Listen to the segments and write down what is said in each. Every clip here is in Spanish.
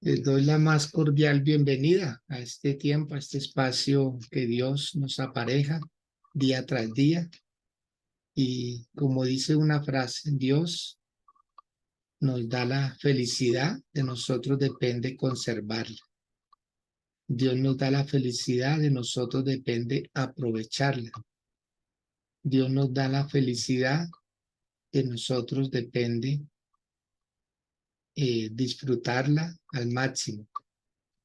Les doy la más cordial bienvenida a este tiempo, a este espacio que Dios nos apareja día tras día. Y como dice una frase, Dios nos da la felicidad, de nosotros depende conservarla. Dios nos da la felicidad, de nosotros depende aprovecharla. Dios nos da la felicidad, de nosotros depende disfrutarla al máximo,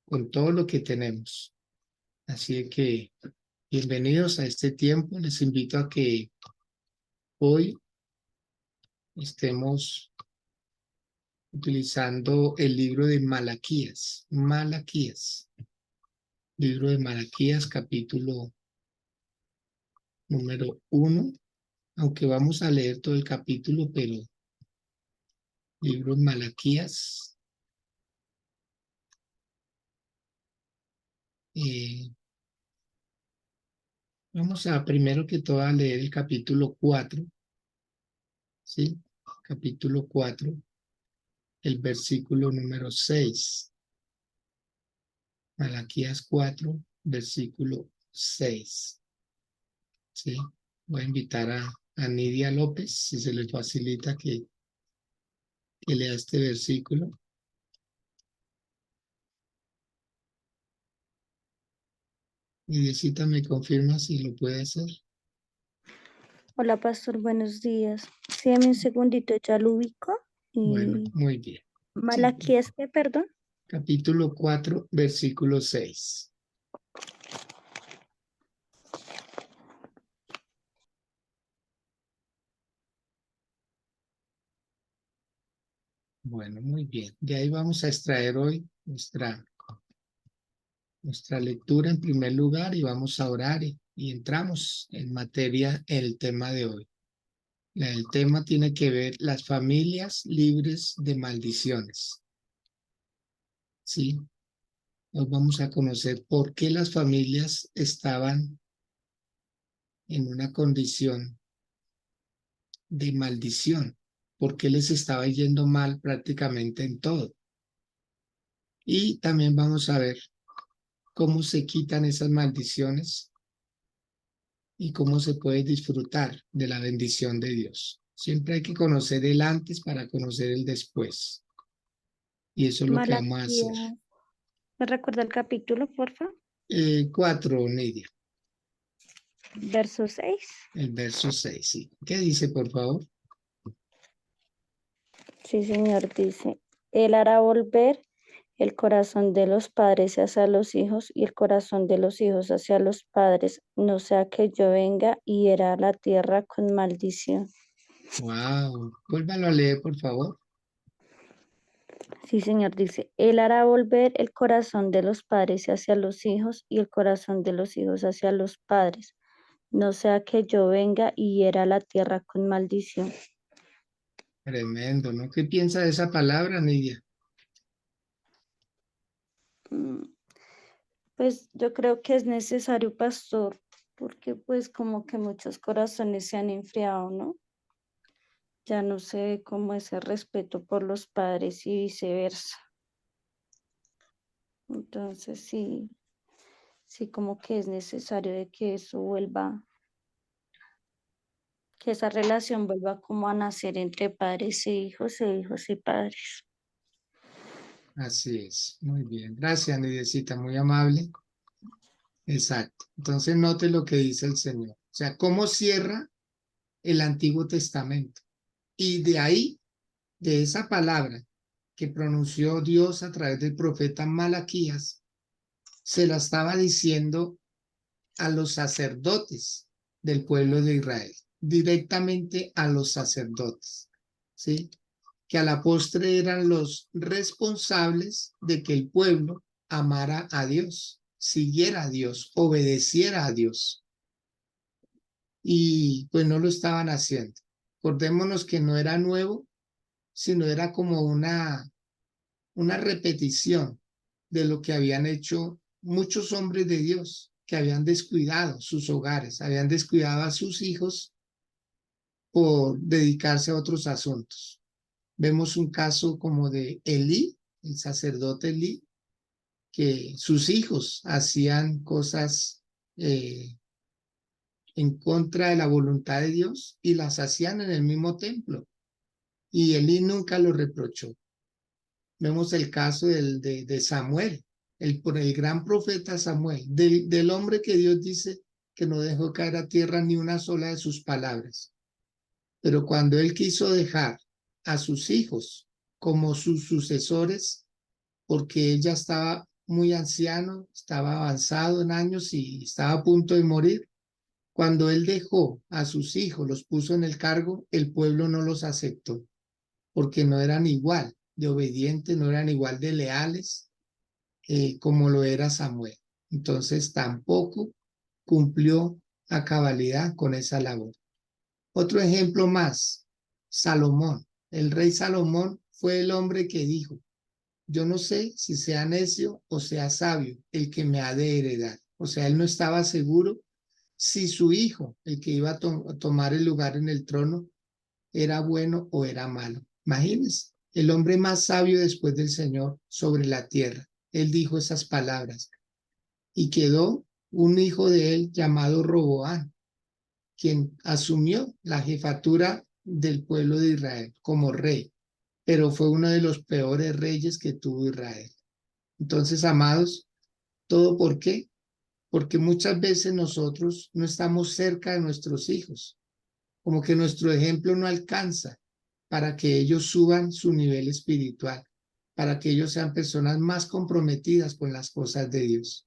con todo lo que tenemos. Así que bienvenidos a este tiempo. Les invito a que hoy estemos utilizando el libro de Malaquías. Libro de Malaquías, capítulo número 1. Aunque vamos a leer todo el capítulo, pero libro de Malaquías. Vamos a primero que todo a leer el capítulo 4, ¿sí? Capítulo 4, el versículo número 6. Malaquías 4, versículo 6. ¿Sí? Voy a invitar a Nidia López, si se le facilita que lea este versículo. Nidiecita, ¿me confirma si lo puede hacer? Hola, pastor, buenos días. Sí, dame un segundito, ya lo ubico. Bueno, muy bien. Malaquías, ¿qué, perdón? Capítulo 4, versículo 6. Bueno, muy bien. De ahí vamos a extraer hoy nuestra lectura en primer lugar y vamos a orar y entramos en materia en el tema de hoy. El tema tiene que ver las familias libres de maldiciones. Sí, hoy vamos a conocer por qué las familias estaban en una condición de maldición, por qué les estaba yendo mal prácticamente en todo. Y también vamos a ver cómo se quitan esas maldiciones y cómo se puede disfrutar de la bendición de Dios. Siempre hay que conocer el antes para conocer el después. Y eso es lo que vamos a hacer. Malaquías. ¿Me recuerda el capítulo, porfa? 4, Nidia. Verso 6. El verso 6, sí. ¿Qué dice, por favor? Sí, señor, dice, Él hará volver el corazón de los padres hacia los hijos y el corazón de los hijos hacia los padres, no sea que yo venga y hiera la tierra con maldición. Wow. Vuélvalo a leer, por favor. Sí, señor, dice, Él hará volver el corazón de los padres hacia los hijos y el corazón de los hijos hacia los padres, no sea que yo venga y hiera la tierra con maldición. Tremendo, ¿no? ¿Qué piensa de esa palabra, Nidia? Pues yo creo que es necesario, pastor, porque pues como que muchos corazones se han enfriado, ¿no? Ya no se ve como ese respeto por los padres y viceversa. Entonces sí como que es necesario de que eso vuelva, que esa relación vuelva como a nacer entre padres e hijos y padres. Así es. Muy bien. Gracias, Nidiecita, muy amable. Exacto. Entonces note lo que dice el Señor. O sea, cómo cierra el Antiguo Testamento. Y de ahí, de esa palabra que pronunció Dios a través del profeta Malaquías, se la estaba diciendo a los sacerdotes del pueblo de Israel, directamente a los sacerdotes, ¿sí? Que a la postre eran los responsables de que el pueblo amara a Dios, siguiera a Dios, obedeciera a Dios. Y pues no lo estaban haciendo. Acordémonos que no era nuevo, sino era como una repetición de lo que habían hecho muchos hombres de Dios, que habían descuidado sus hogares, habían descuidado a sus hijos por dedicarse a otros asuntos. Vemos un caso como de Elí el sacerdote Elí, que sus hijos hacían cosas en contra de la voluntad de Dios y las hacían en el mismo templo. Y Elí nunca lo reprochó. Vemos el caso de Samuel, el gran profeta Samuel, del hombre que Dios dice que no dejó caer a tierra ni una sola de sus palabras. Pero cuando él quiso dejar a sus hijos como sus sucesores, porque él ya estaba muy anciano, estaba avanzado en años y estaba a punto de morir, cuando él dejó a sus hijos, los puso en el cargo, el pueblo no los aceptó, porque no eran igual de obedientes, no eran igual de leales como lo era Samuel. Entonces tampoco cumplió a cabalidad con esa labor. Otro ejemplo más, Salomón. El rey Salomón fue el hombre que dijo, yo no sé si sea necio o sea sabio el que me ha de heredar. O sea, él no estaba seguro si su hijo, el que iba a tomar el lugar en el trono, era bueno o era malo. Imagínense, el hombre más sabio después del Señor sobre la tierra. Él dijo esas palabras y quedó un hijo de él llamado Roboán, quien asumió la jefatura del pueblo de Israel como rey, pero fue uno de los peores reyes que tuvo Israel. Entonces, amados, ¿todo por qué? Porque muchas veces nosotros no estamos cerca de nuestros hijos, como que nuestro ejemplo no alcanza para que ellos suban su nivel espiritual, para que ellos sean personas más comprometidas con las cosas de Dios.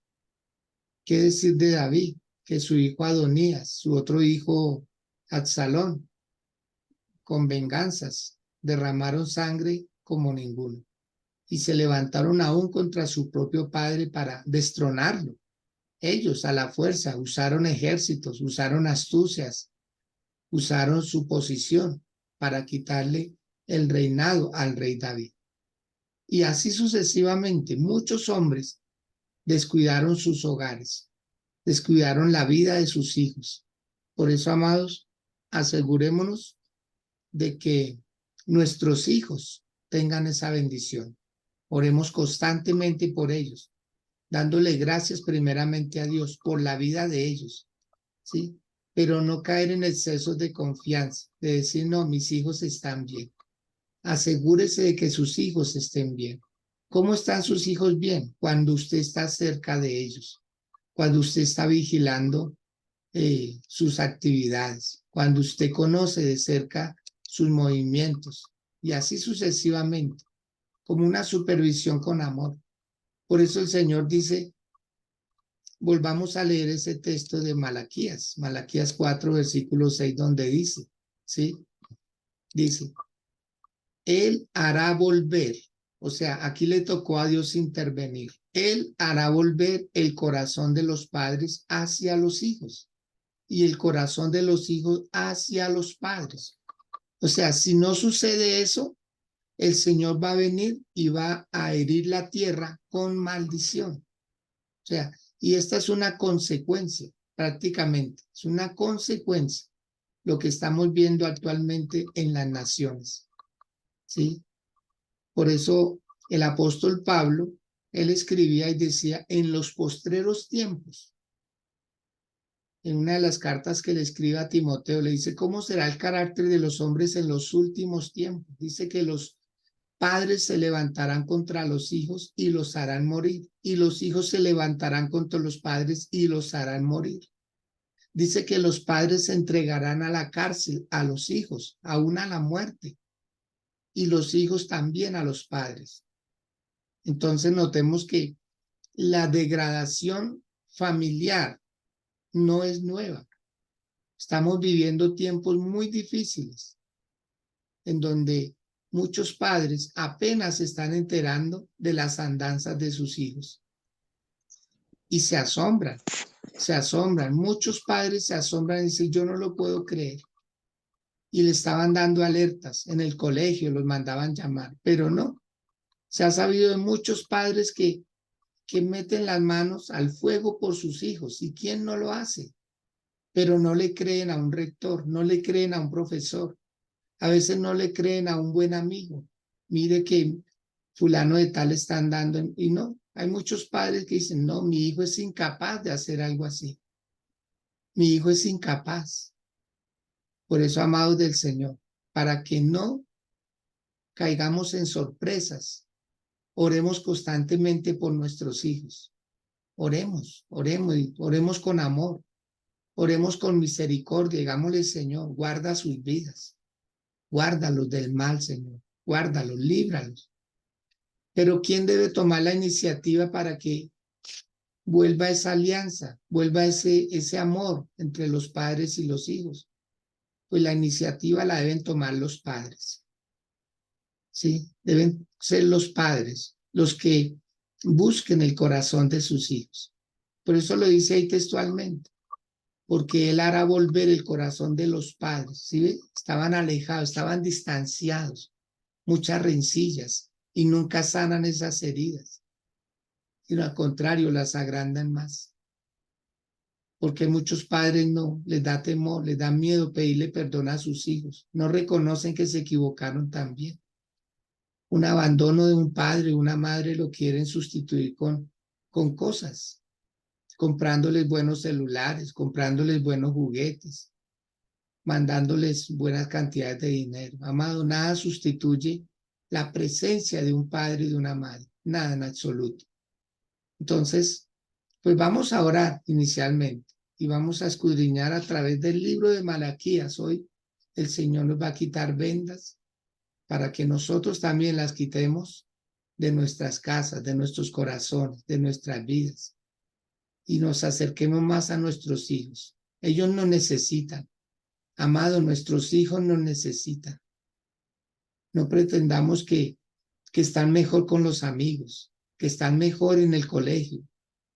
¿Qué decir de David? Que su hijo Adonías, su otro hijo Absalón, con venganzas, derramaron sangre como ninguno y se levantaron aún contra su propio padre para destronarlo. Ellos a la fuerza usaron ejércitos, usaron astucias, usaron su posición para quitarle el reinado al rey David. Y así sucesivamente, muchos hombres descuidaron sus hogares, descuidaron la vida de sus hijos. Por eso, amados, asegurémonos de que nuestros hijos tengan esa bendición. Oremos constantemente por ellos, dándole gracias primeramente a Dios por la vida de ellos, ¿sí? Pero no caer en excesos de confianza, de decir, no, mis hijos están bien. Asegúrese de que sus hijos estén bien. ¿Cómo están sus hijos bien? Cuando usted está cerca de ellos, cuando usted está vigilando sus actividades, cuando usted conoce de cerca sus movimientos y así sucesivamente, como una supervisión con amor. Por eso el Señor dice, volvamos a leer ese texto de Malaquías 4, versículo 6, donde dice, ¿sí? Dice, Él hará volver, o sea, aquí le tocó a Dios intervenir. Él hará volver el corazón de los padres hacia los hijos y el corazón de los hijos hacia los padres. O sea, si no sucede eso, el Señor va a venir y va a herir la tierra con maldición. O sea, y esta es una consecuencia, prácticamente, es una consecuencia lo que estamos viendo actualmente en las naciones, ¿sí? Por eso el apóstol Pablo, él escribía y decía, en los postreros tiempos, en una de las cartas que le escribe a Timoteo, le dice, ¿cómo será el carácter de los hombres en los últimos tiempos? Dice que los padres se levantarán contra los hijos y los harán morir, y los hijos se levantarán contra los padres y los harán morir. Dice que los padres se entregarán a la cárcel, a los hijos, aún a la muerte, y los hijos también a los padres. Entonces notemos que la degradación familiar no es nueva. Estamos viviendo tiempos muy difíciles en donde muchos padres apenas se están enterando de las andanzas de sus hijos y se asombran, se asombran. Muchos padres se asombran y dicen, yo no lo puedo creer. Y le estaban dando alertas en el colegio, los mandaban llamar, pero no. Se ha sabido de muchos padres que meten las manos al fuego por sus hijos. ¿Y quién no lo hace? Pero no le creen a un rector, no le creen a un profesor, a veces no le creen a un buen amigo. Mire que fulano de tal están dando, y no, hay muchos padres que dicen, no, mi hijo es incapaz de hacer algo así, mi hijo es incapaz. Por eso, amados del Señor, para que no caigamos en sorpresas, oremos constantemente por nuestros hijos. Oremos, y oremos con amor, oremos con misericordia, digámosle, Señor, guarda sus vidas, guárdalos del mal, Señor, guárdalos, líbralos. Pero ¿quién debe tomar la iniciativa para que vuelva esa alianza, vuelva ese amor entre los padres y los hijos? Pues la iniciativa la deben tomar los padres, ¿sí? Deben ser los padres los que busquen el corazón de sus hijos. Por eso lo dice ahí textualmente, porque Él hará volver el corazón de los padres, ¿sí ve? Estaban alejados, estaban distanciados, muchas rencillas, y nunca sanan esas heridas, sino al contrario, las agrandan más. Porque muchos padres no, les da temor, les da miedo pedirle perdón a sus hijos, no reconocen que se equivocaron también. Un abandono de un padre o una madre lo quieren sustituir con cosas, comprándoles buenos celulares, comprándoles buenos juguetes, mandándoles buenas cantidades de dinero. Amado, nada sustituye la presencia de un padre y de una madre, nada en absoluto. Entonces, pues vamos a orar inicialmente y vamos a escudriñar a través del libro de Malaquías. Hoy el Señor nos va a quitar vendas para que nosotros también las quitemos de nuestras casas, de nuestros corazones, de nuestras vidas, y nos acerquemos más a nuestros hijos. Ellos nos necesitan. Amado, nuestros hijos nos necesitan. No pretendamos que están mejor con los amigos, que están mejor en el colegio,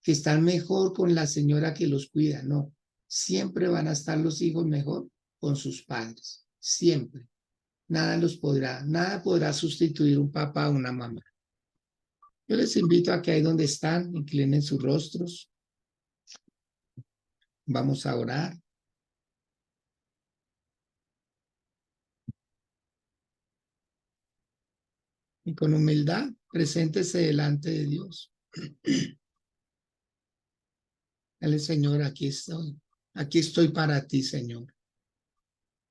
que están mejor con la señora que los cuida. No, siempre van a estar los hijos mejor con sus padres, siempre. Nada podrá sustituir un papá o una mamá. Yo les invito a que ahí donde están, inclinen sus rostros. Vamos a orar. Y con humildad, preséntese delante de Dios. Dale, Señor, aquí estoy. Aquí estoy para ti, Señor.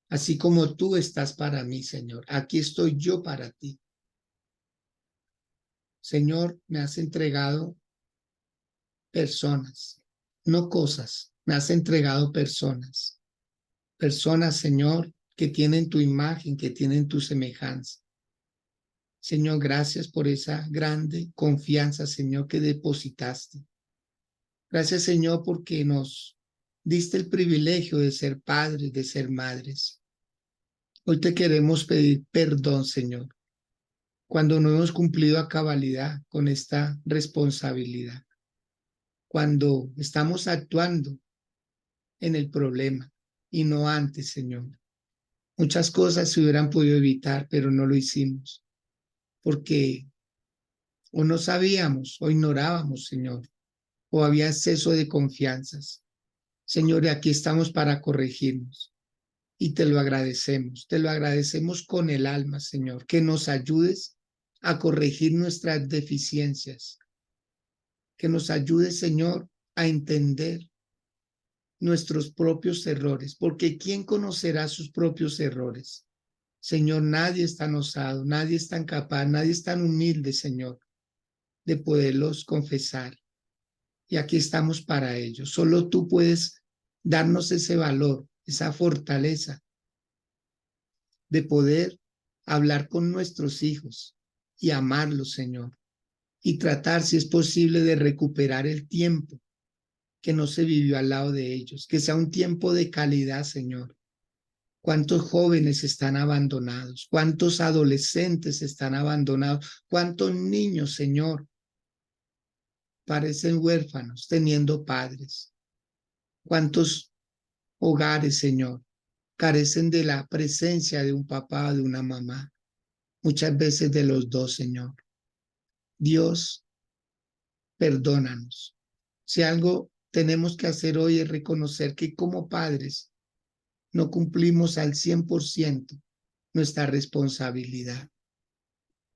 Así como tú estás para mí, Señor. Aquí estoy yo para ti. Señor, me has entregado personas, no cosas. Me has entregado personas. Personas, Señor, que tienen tu imagen, que tienen tu semejanza. Señor, gracias por esa grande confianza, Señor, que depositaste. Gracias, Señor, porque nos diste el privilegio de ser padres, de ser madres. Hoy te queremos pedir perdón, Señor, cuando no hemos cumplido a cabalidad con esta responsabilidad, cuando estamos actuando en el problema y no antes, Señor. Muchas cosas se hubieran podido evitar, pero no lo hicimos, porque o no sabíamos o ignorábamos, Señor, o había exceso de confianzas. Señor, y aquí estamos para corregirnos y te lo agradecemos con el alma, Señor, que nos ayudes a corregir nuestras deficiencias, que nos ayudes, Señor, a entender nuestros propios errores, porque ¿quién conocerá sus propios errores? Señor, nadie es tan osado, nadie es tan capaz, nadie es tan humilde, Señor, de poderlos confesar. Y aquí estamos para ello. Solo tú puedes darnos ese valor, esa fortaleza de poder hablar con nuestros hijos y amarlos, Señor, y tratar, si es posible, de recuperar el tiempo que no se vivió al lado de ellos, que sea un tiempo de calidad, Señor. ¿Cuántos jóvenes están abandonados? ¿Cuántos adolescentes están abandonados? ¿Cuántos niños, Señor, parecen huérfanos teniendo padres? ¿Cuántos hogares, Señor, carecen de la presencia de un papá o de una mamá? Muchas veces de los dos, Señor. Dios, perdónanos. Si algo tenemos que hacer hoy es reconocer que como padres no cumplimos al 100% nuestra responsabilidad.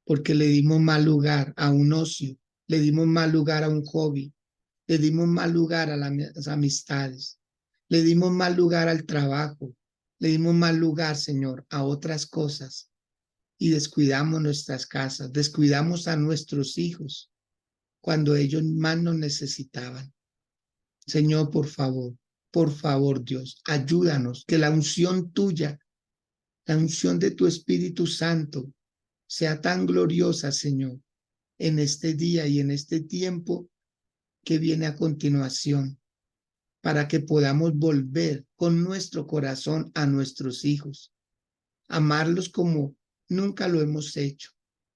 porque le dimos mal lugar a un ocio, le dimos mal lugar a un hobby, le dimos mal lugar a las amistades, le dimos mal lugar al trabajo, le dimos mal lugar, Señor, a otras cosas y descuidamos nuestras casas, descuidamos a nuestros hijos cuando ellos más nos necesitaban. Señor, por favor, Dios, ayúdanos, que la unción tuya, la unción de tu Espíritu Santo sea tan gloriosa, Señor, en este día y en este tiempo que viene a continuación, para que podamos volver con nuestro corazón a nuestros hijos, amarlos como nunca lo hemos hecho,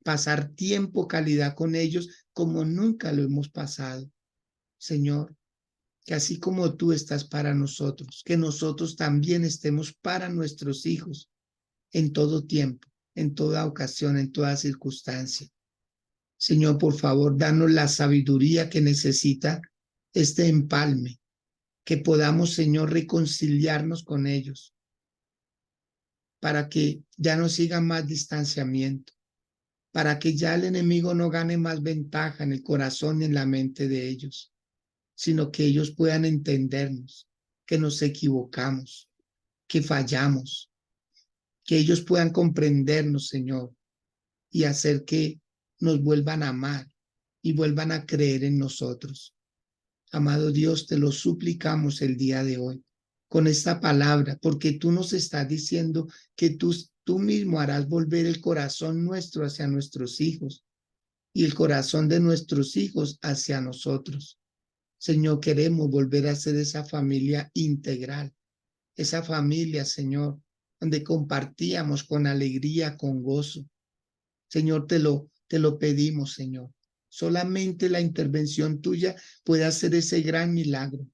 pasar tiempo, calidad con ellos como nunca lo hemos pasado. Señor, que así como tú estás para nosotros, que nosotros también estemos para nuestros hijos en todo tiempo, en toda ocasión, en toda circunstancia. Señor, por favor, danos la sabiduría que necesita este empalme, que podamos, Señor, reconciliarnos con ellos para que ya no siga más distanciamiento, para que ya el enemigo no gane más ventaja en el corazón y en la mente de ellos, sino que ellos puedan entendernos, que nos equivocamos, que fallamos, que ellos puedan comprendernos, Señor, y hacer que nos vuelvan a amar y vuelvan a creer en nosotros. Amado Dios, te lo suplicamos el día de hoy con esta palabra, porque tú nos estás diciendo que tú mismo harás volver el corazón nuestro hacia nuestros hijos y el corazón de nuestros hijos hacia nosotros. Señor, queremos volver a ser esa familia integral, esa familia, Señor, donde compartíamos con alegría, con gozo. Señor, te lo pedimos, Señor. Solamente la intervención tuya puede hacer ese gran milagro.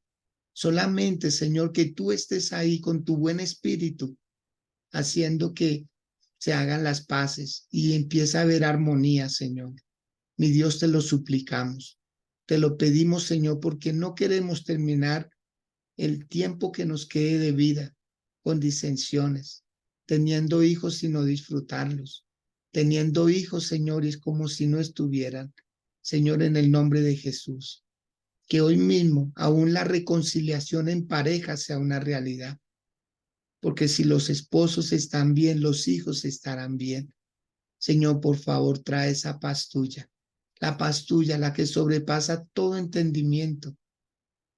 Solamente, Señor, que tú estés ahí con tu buen espíritu, haciendo que se hagan las paces y empieza a haber armonía, Señor. Mi Dios, te lo suplicamos. Te lo pedimos, Señor, porque no queremos terminar el tiempo que nos quede de vida con disensiones, teniendo hijos y no disfrutarlos, teniendo hijos, Señor, y es como si no estuvieran. Señor, en el nombre de Jesús, que hoy mismo aún la reconciliación en pareja sea una realidad, porque si los esposos están bien, los hijos estarán bien. Señor, por favor, trae esa paz tuya, la paz tuya, la que sobrepasa todo entendimiento.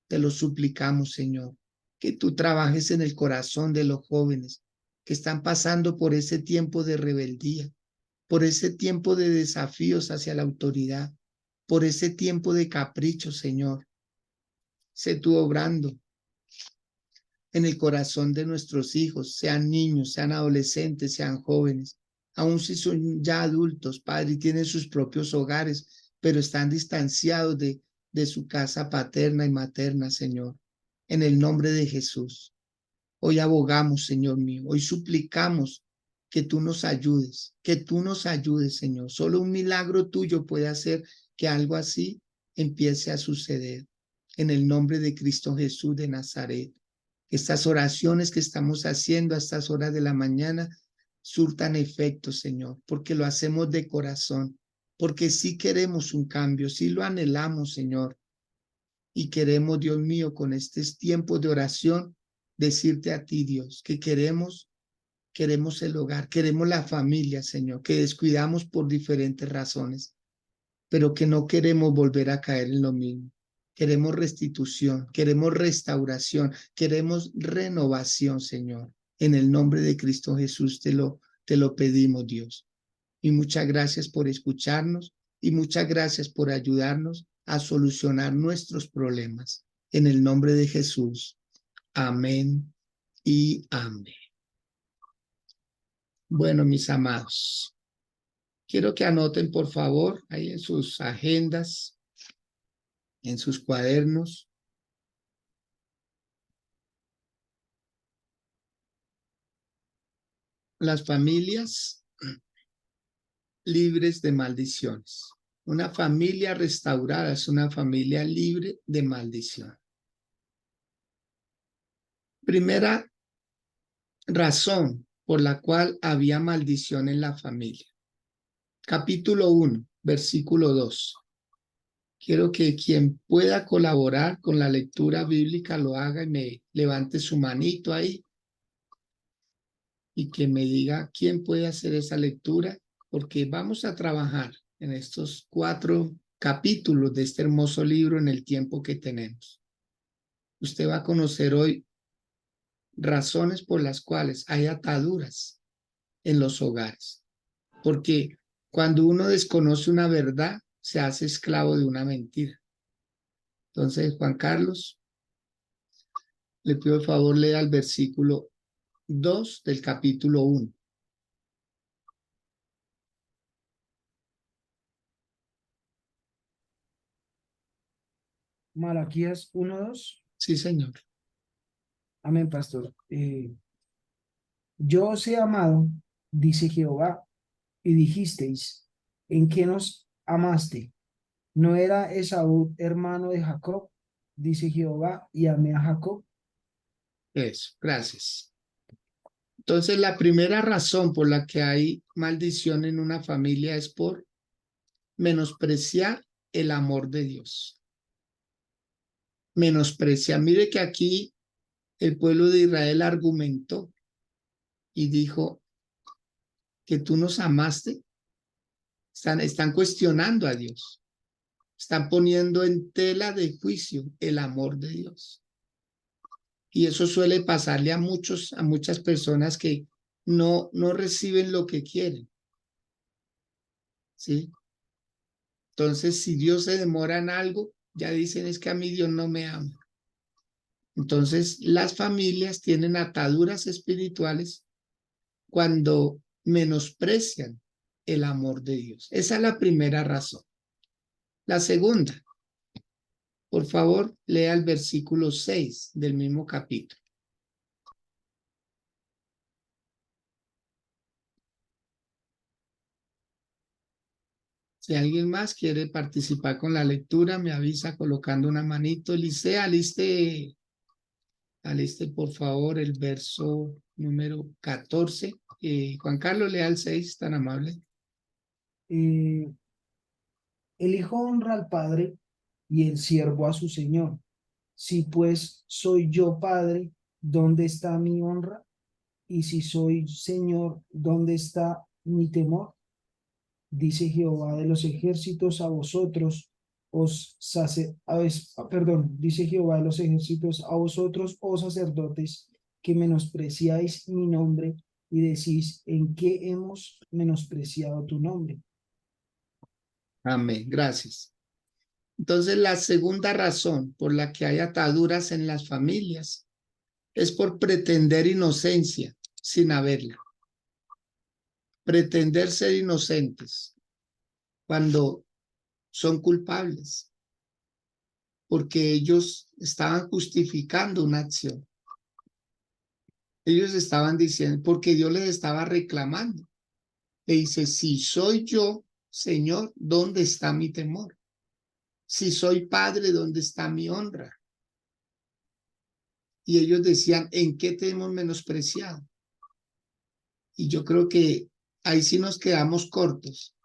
Te lo suplicamos, Señor, que tú trabajes en el corazón de los jóvenes que están pasando por ese tiempo de rebeldía, por ese tiempo de desafíos hacia la autoridad, por ese tiempo de capricho, Señor. Sé tú obrando en el corazón de nuestros hijos, sean niños, sean adolescentes, sean jóvenes, aun si son ya adultos, Padre, y tienen sus propios hogares, pero están distanciados de su casa paterna y materna, Señor, en el nombre de Jesús. Hoy abogamos, Señor mío, hoy suplicamos que tú nos ayudes, Señor. Solo un milagro tuyo puede hacer que algo así empiece a suceder. En el nombre de Cristo Jesús de Nazaret, estas oraciones que estamos haciendo a estas horas de la mañana surtan efecto, Señor, porque lo hacemos de corazón, porque sí queremos un cambio, sí lo anhelamos, Señor, y queremos, Dios mío, con estos tiempos de oración, decirte a ti, Dios, que queremos el hogar, queremos la familia, Señor, que descuidamos por diferentes razones, pero que no queremos volver a caer en lo mismo. Queremos restitución, queremos restauración, queremos renovación, Señor. En el nombre de Cristo Jesús te lo pedimos, Dios. Y muchas gracias por escucharnos y muchas gracias por ayudarnos a solucionar nuestros problemas. En el nombre de Jesús. Amén y amén. Bueno, mis amados, quiero que anoten, por favor, ahí en sus agendas, en sus cuadernos, las familias libres de maldiciones. Una familia restaurada es una familia libre de maldición. Primera razón por la cual había maldición en la familia. capítulo 1, versículo 2. Quiero que quien pueda colaborar con la lectura bíblica lo haga y me levante su manito ahí y que me diga quién puede hacer esa lectura, porque vamos a trabajar en estos 4 capítulos de este hermoso libro en el tiempo que tenemos. Usted va a conocer hoy razones por las cuales hay ataduras en los hogares, porque cuando uno desconoce una verdad, se hace esclavo de una mentira. Entonces, Juan Carlos, le pido el favor, lea el versículo 2 del capítulo 1. Malaquías 1:2. Sí, señor. Amén, pastor. Yo os he amado, dice Jehová, y dijisteis, ¿en qué nos amaste? ¿No era Esaú hermano de Jacob? Dice Jehová, y amé a Jacob. Eso, gracias. Entonces, la primera razón por la que hay maldición en una familia es por menospreciar el amor de Dios. Menospreciar. Mire que aquí el pueblo de Israel argumentó y dijo que tú nos amaste. Están cuestionando a Dios. Están poniendo en tela de juicio el amor de Dios. Y eso suele pasarle a muchas personas que no reciben lo que quieren. ¿Sí? Entonces, si Dios se demora en algo, ya dicen es que a mí Dios no me ama. Entonces, las familias tienen ataduras espirituales cuando menosprecian el amor de Dios. Esa es la primera razón. La segunda, por favor, lea el versículo 6 del mismo capítulo. Si alguien más quiere participar con la lectura, me avisa colocando una manito. Licea, aliste por favor el verso número 14. Juan Carlos, lea el 6, tan amable. El hijo honra al padre y el siervo a su señor. Si pues soy yo padre, ¿dónde está mi honra? Y si soy señor, ¿dónde está mi temor? Dice Jehová de los ejércitos a vosotros, dice Jehová de los ejércitos a vosotros, oh sacerdotes, que menospreciáis mi nombre y decís, ¿en qué hemos menospreciado tu nombre? Amén, gracias. Entonces, la segunda razón por la que hay ataduras en las familias es por pretender inocencia sin haberla. Pretender ser inocentes cuando son culpables, porque ellos estaban justificando una acción. Ellos estaban diciendo, porque Dios les estaba reclamando. Le dice, si soy yo, Señor, ¿dónde está mi temor? Si soy padre, ¿dónde está mi honra? Y ellos decían, ¿en qué te hemos menospreciado? Y yo creo que ahí sí nos quedamos cortos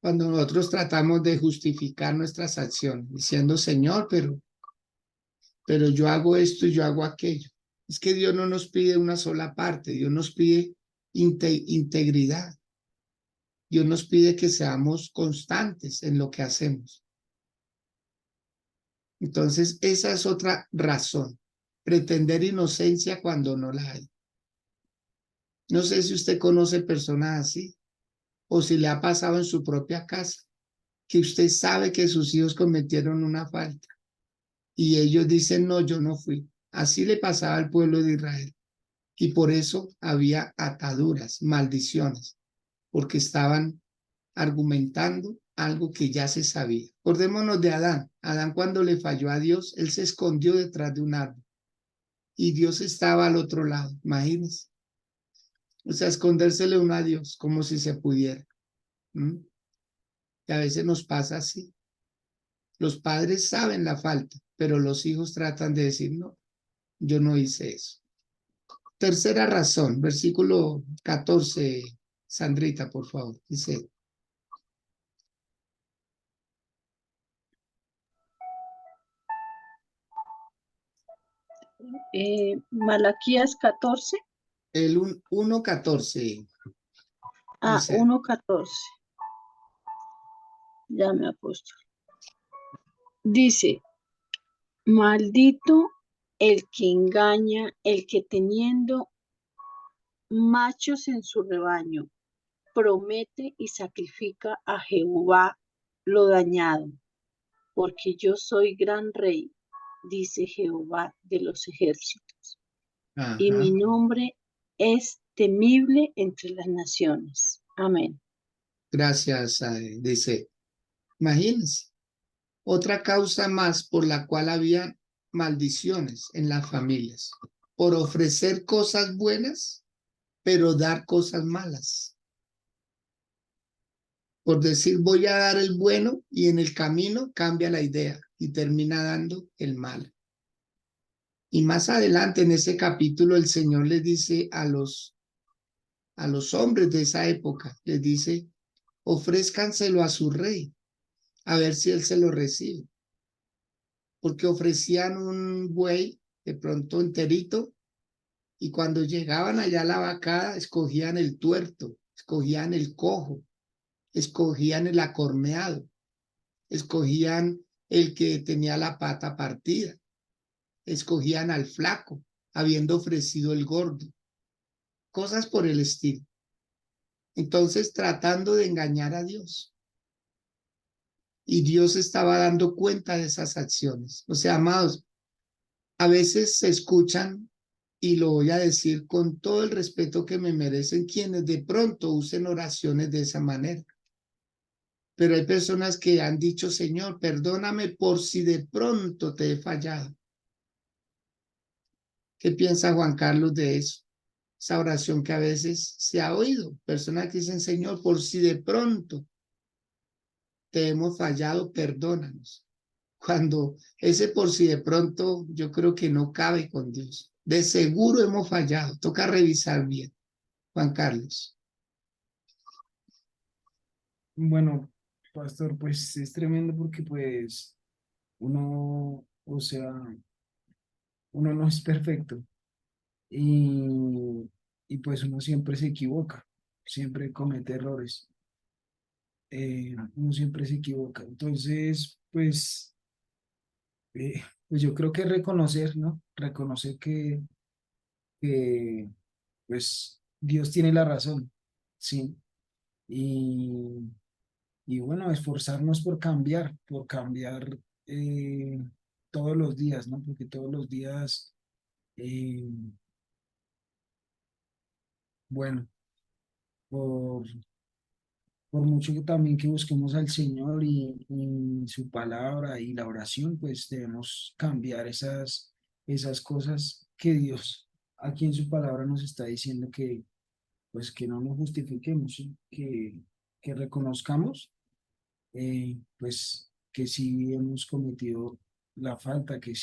cuando nosotros tratamos de justificar nuestras acciones, diciendo, Señor, pero yo hago esto y yo hago aquello. Es que Dios no nos pide una sola parte, Dios nos pide integridad. Dios nos pide que seamos constantes en lo que hacemos. Entonces, esa es otra razón, pretender inocencia cuando no la hay. No sé si usted conoce personas así o si le ha pasado en su propia casa, que usted sabe que sus hijos cometieron una falta y ellos dicen, no, yo no fui. Así le pasaba al pueblo de Israel y por eso había ataduras, maldiciones, porque estaban argumentando algo que ya se sabía. Acordémonos de Adán. Adán cuando le falló a Dios, él se escondió detrás de un árbol y Dios estaba al otro lado, imagínense. O sea, escondérsele uno a Dios como si se pudiera. ¿Mm? Y a veces nos pasa así. Los padres saben la falta, pero los hijos tratan de decir, no, yo no hice eso. Tercera razón, versículo 14, Sandrita, por favor. Dice, Malaquías 14. el 1:14. Dice, 1:14. Llame apóstol. Dice, maldito el que engaña, el que teniendo machos en su rebaño, promete y sacrifica a Jehová lo dañado, porque yo soy gran rey, dice Jehová de los ejércitos, y ajá, mi nombre es temible entre las naciones. Amén. gracias. Dice, imagínense, otra causa más por la cual había maldiciones en las familias, por ofrecer cosas buenas, pero dar cosas malas. Por decir voy a dar el bueno y en el camino cambia la idea y termina dando el mal. Y más adelante en ese capítulo el Señor les dice a los hombres de esa época, les dice, ofrézcanselo a su rey, a ver si él se lo recibe. Porque ofrecían un buey de pronto enterito y cuando llegaban allá a la vacada escogían el tuerto, escogían el cojo, escogían el acorneado, escogían el que tenía la pata partida, escogían al flaco, habiendo ofrecido el gordo, cosas por el estilo. Entonces, tratando de engañar a Dios. Y Dios estaba dando cuenta de esas acciones. O sea, amados, a veces se escuchan, y lo voy a decir con todo el respeto que me merecen quienes de pronto usen oraciones de esa manera. Pero hay personas que han dicho, Señor, perdóname por si de pronto te he fallado. ¿Qué piensa Juan Carlos de eso? Esa oración que a veces se ha oído. Personas que dicen, Señor, por si de pronto te hemos fallado, perdónanos. Cuando ese por si de pronto yo creo que no cabe con Dios. De seguro hemos fallado. Toca revisar bien. Juan Carlos. Bueno, pastor, pues es tremendo porque pues uno, o sea, uno no es perfecto y, y pues uno siempre se equivoca, siempre comete errores, uno siempre se equivoca. Entonces, pues yo creo que reconocer, ¿no? Reconocer que pues Dios tiene la razón, ¿sí? Y, y bueno, esforzarnos por cambiar todos los días, ¿no? Porque todos los días, eh, bueno, por, por mucho que también que busquemos al Señor y su palabra y la oración, pues debemos cambiar esas cosas que Dios aquí en su palabra nos está diciendo que, pues que no nos justifiquemos, ¿sí? Que reconozcamos, pues que sí hemos cometido la falta, que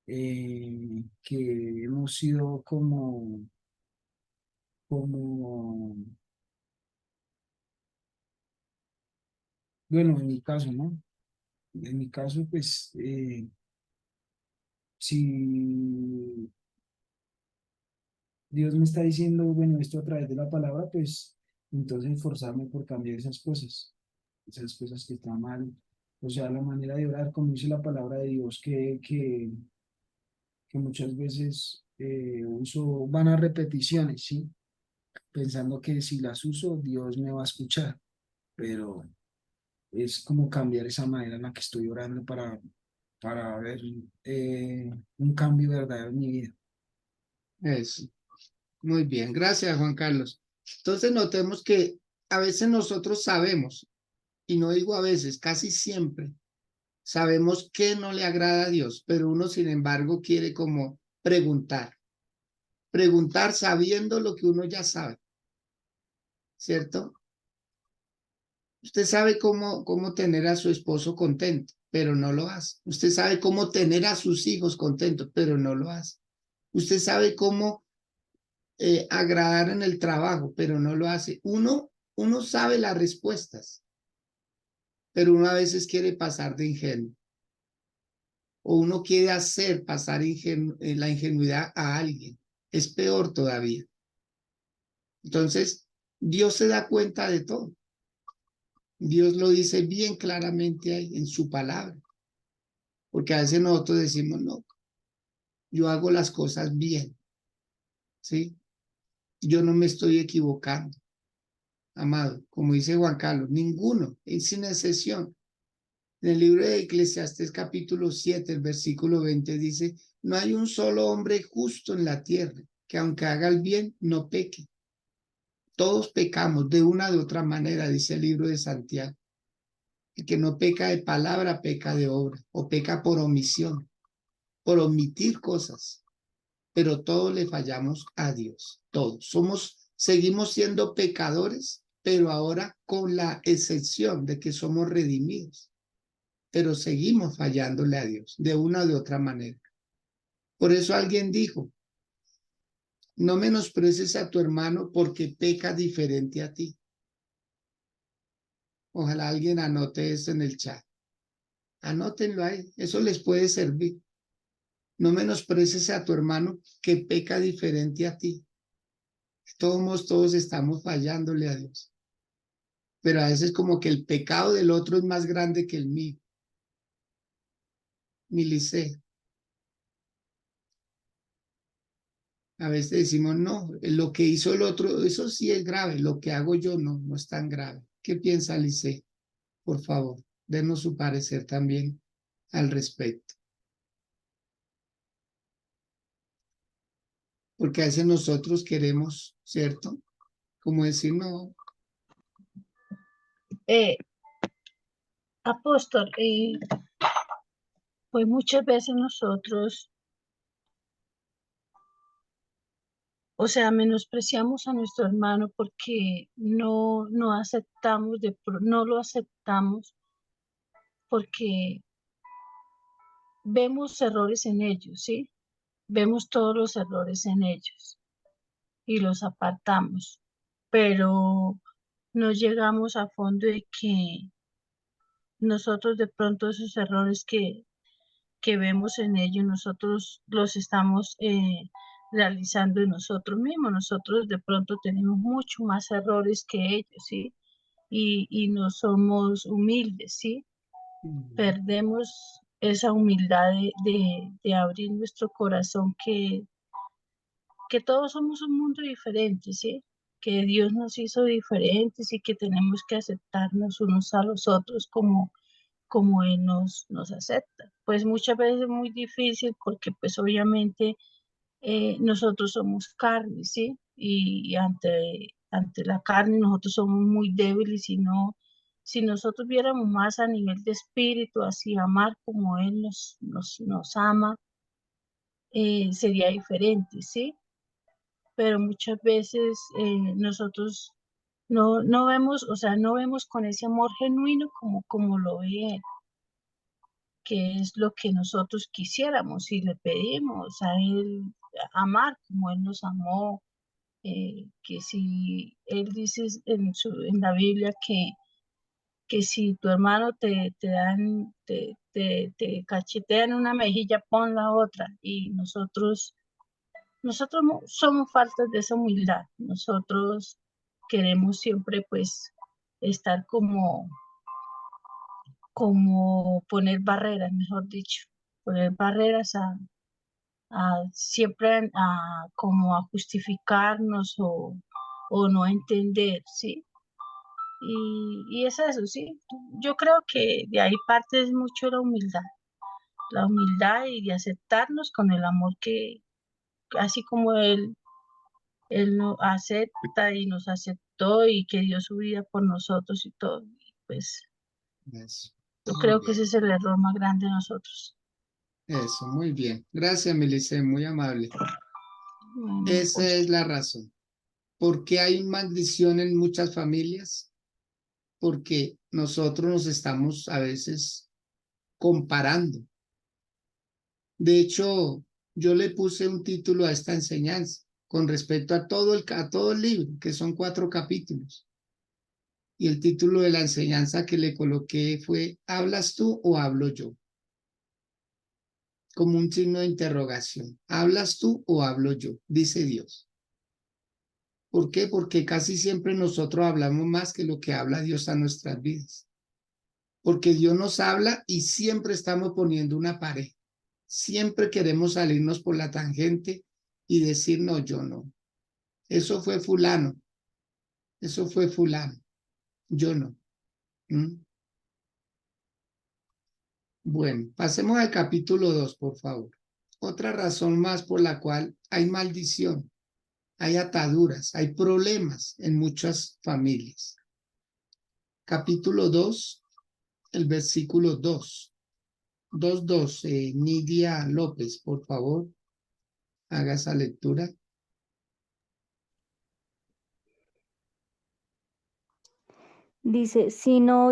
hemos sido como, bueno, en mi caso, ¿no? En mi caso, pues, si Dios me está diciendo, bueno, esto a través de la palabra, pues, entonces esforzarme por cambiar esas cosas que están mal. O sea, la manera de orar, como dice la palabra de Dios, que muchas veces uso vanas repeticiones, ¿sí? Pensando que si las uso, Dios me va a escuchar, pero es como cambiar esa manera en la que estoy orando para ver un cambio verdadero en mi vida. Eso. Muy bien. Gracias, Juan Carlos. Entonces, notemos que a veces nosotros sabemos, y no digo a veces, casi siempre, sabemos que no le agrada a Dios, pero uno, sin embargo, quiere como preguntar. Preguntar sabiendo lo que uno ya sabe, ¿cierto? Usted sabe cómo tener a su esposo contento, pero no lo hace. Usted sabe cómo tener a sus hijos contentos, pero no lo hace. Usted sabe cómo agradar en el trabajo, pero no lo hace. Uno sabe las respuestas, pero uno a veces quiere pasar de ingenuo. O uno quiere hacer pasar la ingenuidad a alguien. Es peor todavía. Entonces, Dios se da cuenta de todo. Dios lo dice bien claramente ahí en su palabra. Porque a veces nosotros decimos, no, yo hago las cosas bien. ¿Sí? Yo no me estoy equivocando. Amado, como dice Juan Carlos, ninguno, sin excepción. En el libro de Eclesiastés capítulo 7, el versículo 20 dice, no hay un solo hombre justo en la tierra que aunque haga el bien, no peque. Todos pecamos de una u otra manera, dice el libro de Santiago. El que no peca de palabra, peca de obra, o peca por omisión, por omitir cosas. Pero todos le fallamos a Dios, todos. Seguimos siendo pecadores, pero ahora con la excepción de que somos redimidos. Pero seguimos fallándole a Dios de una u otra manera. Por eso alguien dijo, no menosprecies a tu hermano porque peca diferente a ti. Ojalá alguien anote eso en el chat. Anótenlo ahí, eso les puede servir. No menosprecies a tu hermano que peca diferente a ti. Todos estamos fallándole a Dios. Pero a veces como que el pecado del otro es más grande que el mío. Mi Liceo. A veces decimos, no, lo que hizo el otro, eso sí es grave, lo que hago yo no es tan grave. ¿Qué piensa Liceo? Por favor, denos su parecer también al respecto. Porque a veces nosotros queremos, ¿cierto? Como decir, no. Apóstol, pues muchas veces nosotros, o sea, menospreciamos a nuestro hermano porque no aceptamos, no lo aceptamos porque vemos errores en ellos, ¿sí? Vemos todos los errores en ellos y los apartamos, pero no llegamos a fondo de que nosotros de pronto esos errores que vemos en ellos, nosotros los estamos realizando en nosotros mismos. Nosotros de pronto tenemos mucho más errores que ellos, ¿sí? Y no somos humildes, ¿sí? Perdemos esa humildad de abrir nuestro corazón, que todos somos un mundo diferente, ¿sí? Que Dios nos hizo diferentes y que tenemos que aceptarnos unos a los otros como Él nos acepta. Pues muchas veces es muy difícil porque pues obviamente nosotros somos carne, ¿sí? Y ante la carne nosotros somos muy débiles y no, si nosotros viéramos más a nivel de espíritu, así amar como Él nos ama, sería diferente, ¿sí? Pero muchas veces nosotros no vemos, o sea, no vemos con ese amor genuino como lo ve Él, que es lo que nosotros quisiéramos y le pedimos a Él amar como Él nos amó, que si Él dice en la Biblia que si tu hermano te cachetean una mejilla, pon la otra, y nosotros no somos faltas de esa humildad, nosotros queremos siempre pues estar como poner barreras, mejor dicho, poner barreras siempre como a justificarnos o no entender, ¿sí? Y es eso, ¿sí? Yo creo que de ahí parte es mucho la humildad y de aceptarnos con el amor que, así como Él nos acepta y nos aceptó y que dio su vida por nosotros y todo, y pues Eso. yo Muy creo que bien. ese es el error más grande de nosotros. Eso, muy bien. Gracias, Melissa, muy amable. Bueno, Esa pues, es la razón. ¿Por qué hay maldición en muchas familias? Porque nosotros nos estamos a veces comparando. De hecho, yo le puse un título a esta enseñanza. con respecto a todo el libro, que son 4 capítulos. Y el título de la enseñanza que le coloqué fue, ¿hablas tú o hablo yo? Como un signo de interrogación. ¿Hablas tú o hablo yo? Dice Dios. ¿Por qué? Porque casi siempre nosotros hablamos más que lo que habla Dios a nuestras vidas. Porque Dios nos habla y siempre estamos poniendo una pared. Siempre queremos salirnos por la tangente y decir, no, yo no. Eso fue fulano. Eso fue fulano. Yo no. ¿Mm? Bueno, pasemos al capítulo 2, por favor. Otra razón más por la cual hay maldición, hay ataduras, hay problemas en muchas familias. Capítulo 2, el versículo 2. 2:2. Nidia López, por favor, haga esa lectura. Dice, si no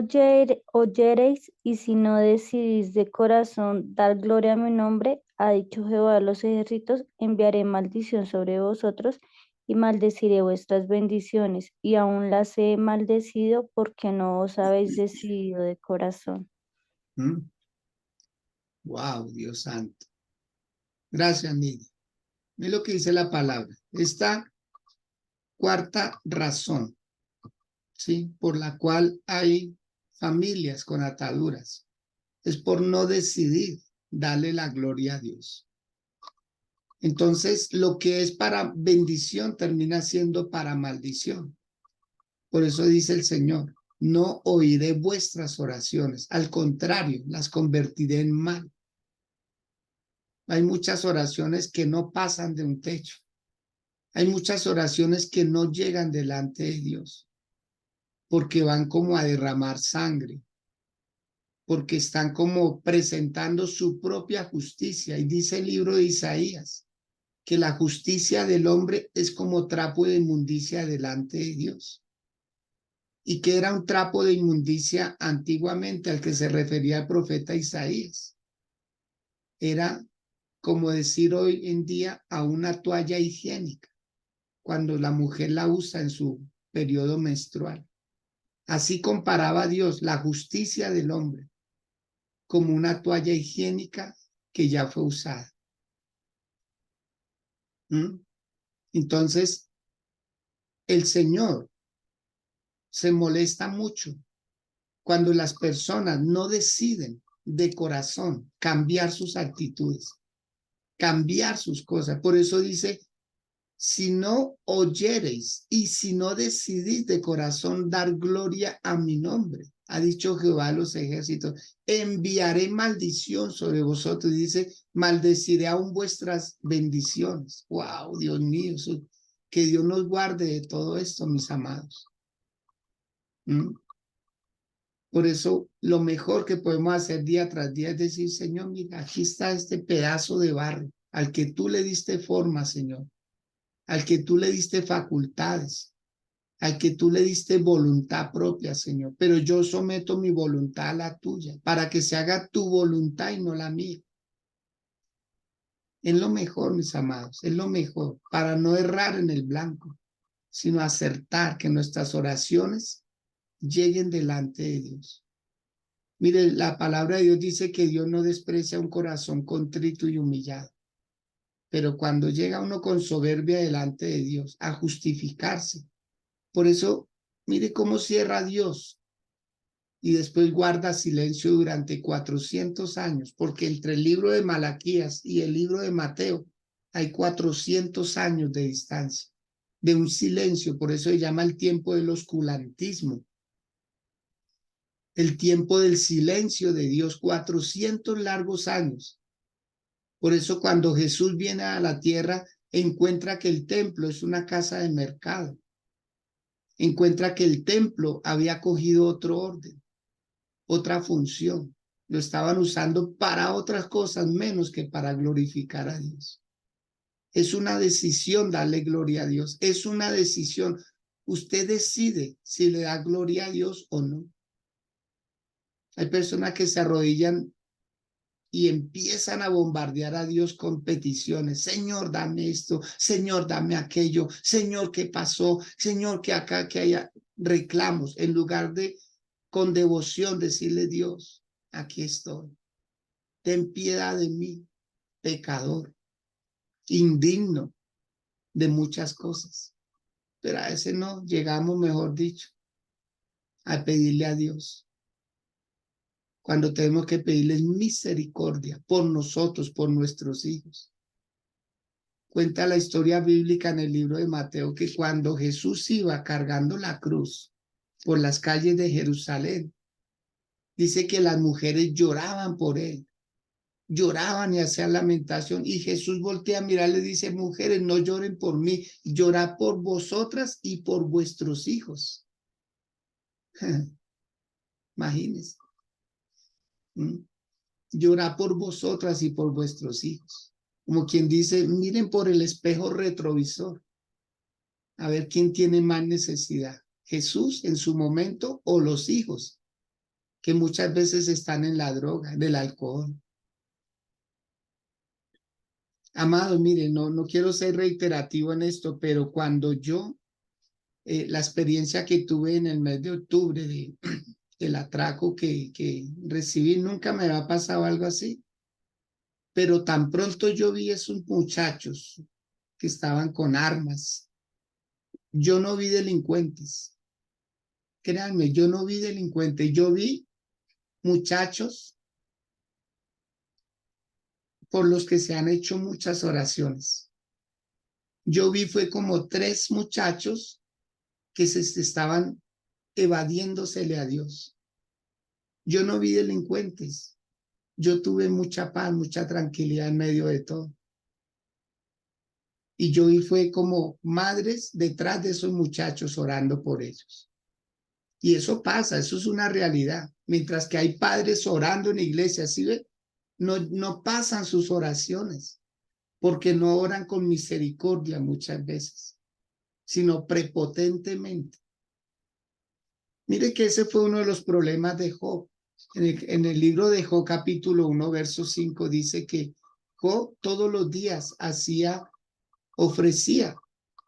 oyereis y si no decidís de corazón dar gloria a mi nombre, ha dicho Jehová de los ejércitos, enviaré maldición sobre vosotros y maldeciré vuestras bendiciones, y aún las he maldecido porque no os habéis decidido de corazón. Wow, Dios santo. Gracias, Nidia. Es lo que dice la palabra. Esta cuarta razón, ¿sí?, por la cual hay familias con ataduras, es por no decidir darle la gloria a Dios. Entonces, lo que es para bendición termina siendo para maldición. Por eso dice el Señor, no oiré vuestras oraciones, al contrario, las convertiré en mal. Hay muchas oraciones que no pasan de un techo. Hay muchas oraciones que no llegan delante de Dios, porque van como a derramar sangre, porque están como presentando su propia justicia. Y dice el libro de Isaías, que la justicia del hombre es como trapo de inmundicia delante de Dios. Y que era un trapo de inmundicia antiguamente al que se refería el profeta Isaías. Era como decir hoy en día a una toalla higiénica, cuando la mujer la usa en su periodo menstrual. Así comparaba Dios la justicia del hombre como una toalla higiénica que ya fue usada. Entonces, el Señor se molesta mucho cuando las personas no deciden de corazón cambiar sus actitudes, cambiar sus cosas. Por eso dice, si no oyereis y si no decidís de corazón dar gloria a mi nombre, ha dicho Jehová a los ejércitos, enviaré maldición sobre vosotros. Y dice, maldeciré aún vuestras bendiciones. Wow, Dios mío, que Dios nos guarde de todo esto, mis amados. Por eso, lo mejor que podemos hacer día tras día es decir, Señor, mira, aquí está este pedazo de barro al que tú le diste forma, Señor, al que tú le diste facultades, al que tú le diste voluntad propia, Señor. Pero yo someto mi voluntad a la tuya para que se haga tu voluntad y no la mía. Es lo mejor, mis amados, es lo mejor para no errar en el blanco, sino acertar, que nuestras oraciones lleguen delante de Dios. Mire, la palabra de Dios dice que Dios no desprecia un corazón contrito y humillado. Pero cuando llega uno con soberbia delante de Dios a justificarse, por eso, mire cómo cierra Dios y después guarda silencio durante 400 años, porque entre el libro de Malaquías y el libro de Mateo hay 400 años de distancia, de un silencio. Por eso se llama el tiempo del oscurantismo, el tiempo del silencio de Dios, 400 largos años. Por eso cuando Jesús viene a la tierra, encuentra que el templo es una casa de mercado. Encuentra que el templo había cogido otro orden, otra función. Lo estaban usando para otras cosas menos que para glorificar a Dios. Es una decisión darle gloria a Dios. Es una decisión. Usted decide si le da gloria a Dios o no. Hay personas que se arrodillan y empiezan a bombardear a Dios con peticiones. Señor, dame esto. Señor, dame aquello. Señor, ¿qué pasó? Señor, que acá, que haya reclamos. En lugar de con devoción decirle, Dios, aquí estoy. Ten piedad de mí, pecador, indigno de muchas cosas. Pero a ese no llegamos, mejor dicho, a pedirle a Dios. Cuando tenemos que pedirles misericordia por nosotros, por nuestros hijos. Cuenta la historia bíblica en el libro de Mateo que cuando Jesús iba cargando la cruz por las calles de Jerusalén, dice que las mujeres lloraban por él, lloraban y hacían lamentación, y Jesús voltea a mirar y le dice, mujeres, no lloren por mí, llorad por vosotras y por vuestros hijos. Imagínense. Llorad por vosotras y por vuestros hijos. Como quien dice, miren por el espejo retrovisor, a ver quién tiene más necesidad, Jesús en su momento o los hijos, que muchas veces están en la droga, del alcohol. Amados, miren, no quiero ser reiterativo en esto, pero cuando yo, la experiencia que tuve en el mes de octubre del atraco que recibí, nunca me había pasado algo así. Pero tan pronto yo vi esos muchachos que estaban con armas, yo no vi delincuentes. Créanme, yo no vi delincuentes, yo vi muchachos por los que se han hecho muchas oraciones. Yo vi fue como 3 muchachos que se estaban evadiéndosele a Dios. Yo no vi delincuentes. Yo tuve mucha paz, mucha tranquilidad en medio de todo. Y yo vi fue como madres detrás de esos muchachos orando por ellos. Y eso pasa, eso es una realidad. Mientras que hay padres orando en iglesias, ¿sí ve? No pasan sus oraciones, porque no oran con misericordia muchas veces, sino prepotentemente. Mire que ese fue uno de los problemas de Job. En el libro de Job, capítulo 1, verso 5, dice que Job todos los días ofrecía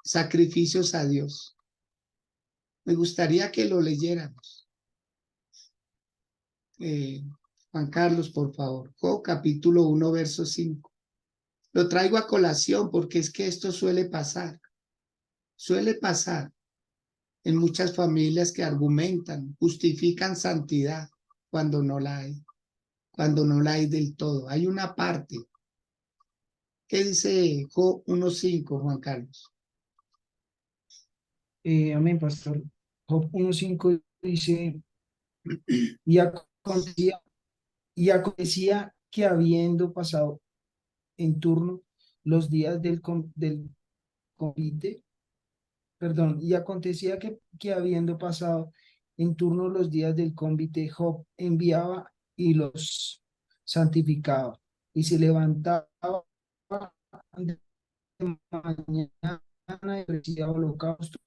sacrificios a Dios. Me gustaría que lo leyéramos. Juan Carlos, por favor. Job, capítulo 1, verso 5. Lo traigo a colación porque es que esto suele pasar. Suele pasar en muchas familias que argumentan, justifican santidad cuando no la hay. Cuando no la hay del todo. Hay una parte. ¿Qué dice Job 1:5, Juan Carlos? Amén, pastor. Job 1:5 dice, y acontecía, y acontecía que habiendo pasado en turno los días del convite, perdón, y acontecía que habiendo pasado en turno los días del convite, Job enviaba y los santificaba, y se levantaba de mañana y ofrecía holocaustos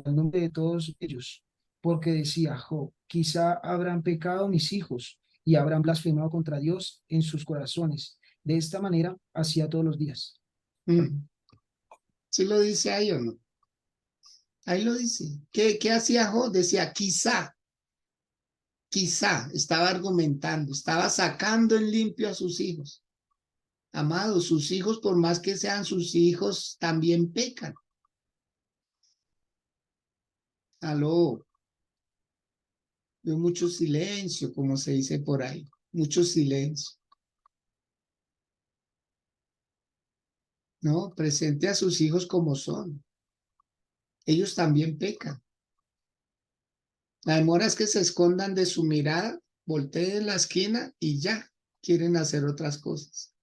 en nombre de todos ellos, porque decía Job, quizá habrán pecado mis hijos y habrán blasfemado contra Dios en sus corazones. De esta manera hacía todos los días. ¿Sí lo dice ahí o no? Ahí lo dice. ¿Qué hacía Job? Decía, quizá, estaba argumentando, estaba sacando en limpio a sus hijos. Amados, sus hijos, por más que sean sus hijos, también pecan. Aló. Veo mucho silencio, como se dice por ahí. Mucho silencio. No, presente a sus hijos como son. Ellos también pecan. La demora es que se escondan de su mirada, volteen la esquina y ya quieren hacer otras cosas.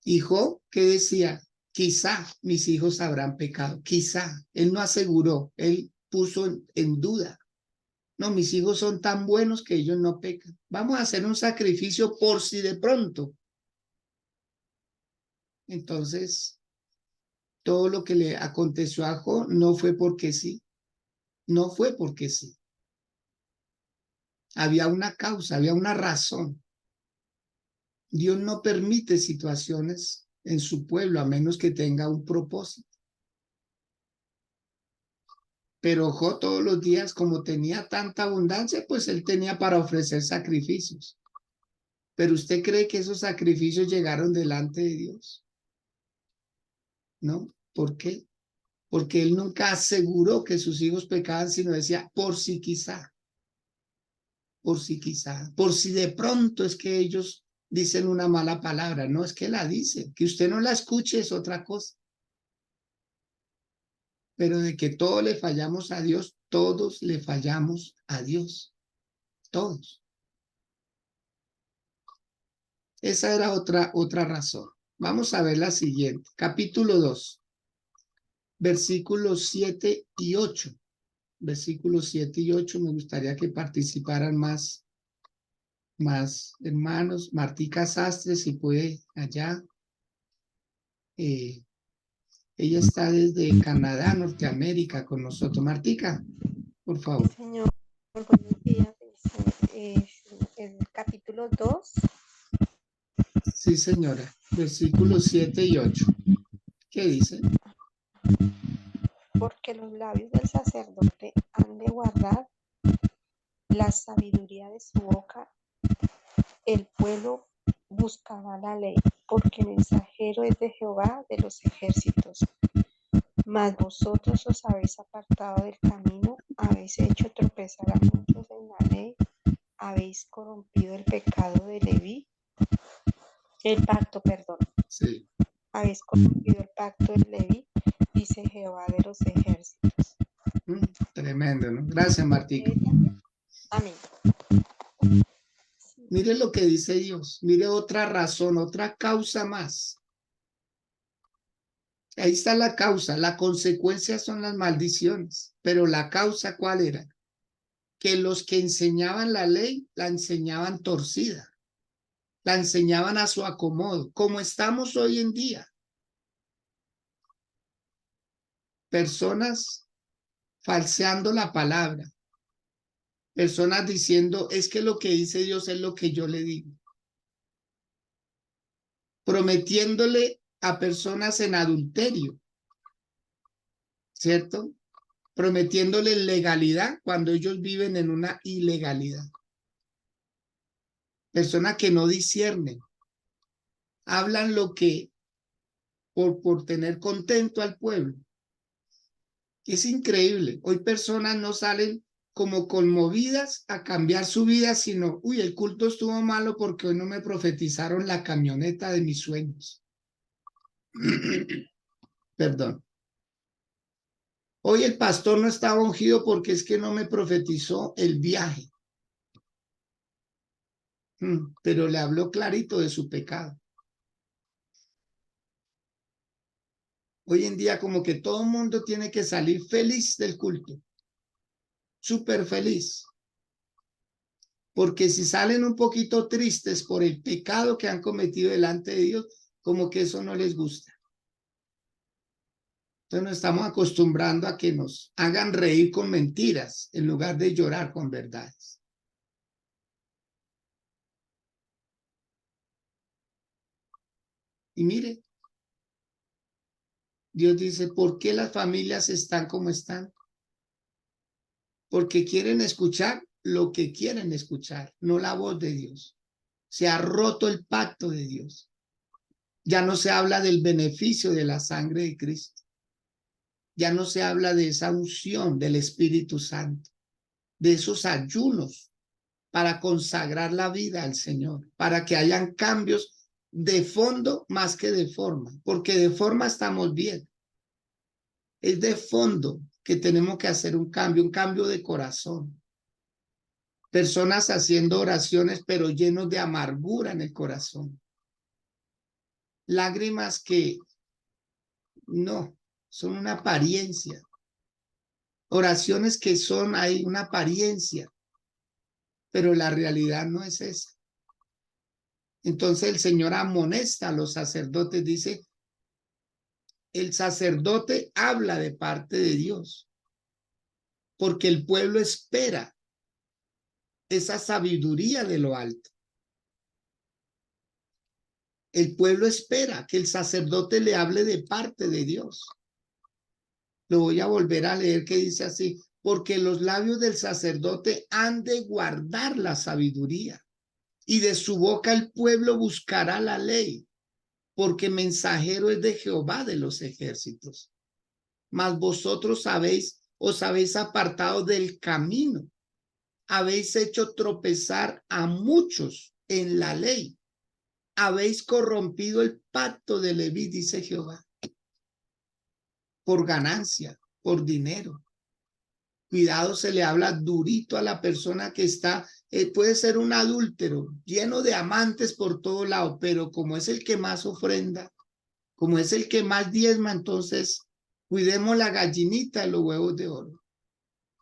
Hijo, ¿qué decía? Quizá mis hijos habrán pecado, quizá. Él no aseguró, él puso en duda. No, mis hijos son tan buenos que ellos no pecan. Vamos a hacer un sacrificio por si de pronto. Entonces, todo lo que le aconteció a Job no fue porque sí, no fue porque sí. Había una causa, había una razón. Dios no permite situaciones en su pueblo a menos que tenga un propósito. Pero Job todos los días, como tenía tanta abundancia, pues él tenía para ofrecer sacrificios. Pero ¿usted cree que esos sacrificios llegaron delante de Dios? ¿No? ¿Por qué? Porque él nunca aseguró que sus hijos pecaban, sino decía, por si quizá, por si quizá, por si de pronto es que ellos dicen una mala palabra. No, es que la dicen. Que usted no la escuche es otra cosa. Pero de que todos le fallamos a Dios, todos le fallamos a Dios. Todos. Esa era otra razón. Vamos a ver la siguiente. Capítulo 2, versículos 7 y 8. Versículos 7 y 8. Me gustaría que participaran más hermanos. Martica Sastre, si puede, allá. Ella está desde Canadá, Norteamérica, con nosotros. Martica, por favor. Sí, señor, buenos días. El capítulo 2. Sí, señora. Versículos 7 y 8. ¿Qué dice? Porque los labios del sacerdote han de guardar la sabiduría de su boca. El pueblo buscaba la ley, porque el mensajero es de Jehová de los ejércitos. Mas vosotros os habéis apartado del camino, habéis hecho tropezar a muchos en la ley, habéis corrompido el pecado de Leví, el pacto, perdón. Sí. Habéis corrompido el pacto de Leví, dice Jehová de los ejércitos. Tremendo, ¿no? Gracias, Martica. Amén. Mire lo que dice Dios. Mire otra razón, otra causa más. Ahí está la causa. La consecuencia son las maldiciones. Pero la causa, ¿cuál era? Que los que enseñaban la ley la enseñaban torcida. La enseñaban a su acomodo, como estamos hoy en día. Personas falseando la palabra. Personas diciendo, es que lo que dice Dios es lo que yo le digo. Prometiéndole a personas en adulterio, ¿cierto? Prometiéndole legalidad cuando ellos viven en una ilegalidad. Personas que no disciernen. Hablan lo que por tener contento al pueblo. Es increíble. Hoy personas no salen como conmovidas a cambiar su vida, sino, uy, el culto estuvo malo porque hoy no me profetizaron la camioneta de mis sueños. Perdón. Hoy el pastor no estaba ungido porque es que no me profetizó el viaje. Pero le habló clarito de su pecado. Hoy en día como que todo el mundo tiene que salir feliz del culto. Súper feliz. Porque si salen un poquito tristes por el pecado que han cometido delante de Dios, como que eso no les gusta. Entonces nos estamos acostumbrando a que nos hagan reír con mentiras en lugar de llorar con verdades. Y mire, Dios dice, ¿por qué las familias están como están? Porque quieren escuchar lo que quieren escuchar, no la voz de Dios. Se ha roto el pacto de Dios. Ya no se habla del beneficio de la sangre de Cristo. Ya no se habla de esa unción del Espíritu Santo, de esos ayunos para consagrar la vida al Señor, para que hayan cambios de fondo más que de forma, porque de forma estamos bien. Es de fondo que tenemos que hacer un cambio de corazón. Personas haciendo oraciones, pero llenos de amargura en el corazón. Lágrimas que no, son una apariencia. Oraciones que son ahí una apariencia, pero la realidad no es esa. Entonces el Señor amonesta a los sacerdotes, dice, el sacerdote habla de parte de Dios, porque el pueblo espera esa sabiduría de lo alto. El pueblo espera que el sacerdote le hable de parte de Dios. Lo voy a volver a leer, que dice así: porque los labios del sacerdote han de guardar la sabiduría, y de su boca el pueblo buscará la ley, porque mensajero es de Jehová de los ejércitos. Mas vosotros os habéis apartado del camino, habéis hecho tropezar a muchos en la ley, habéis corrompido el pacto de Leví, dice Jehová, por ganancia, por dinero. Cuidado, se le habla durito a la persona que está, puede ser un adúltero, lleno de amantes por todo lado, pero como es el que más ofrenda, como es el que más diezma, entonces cuidemos la gallinita y los huevos de oro.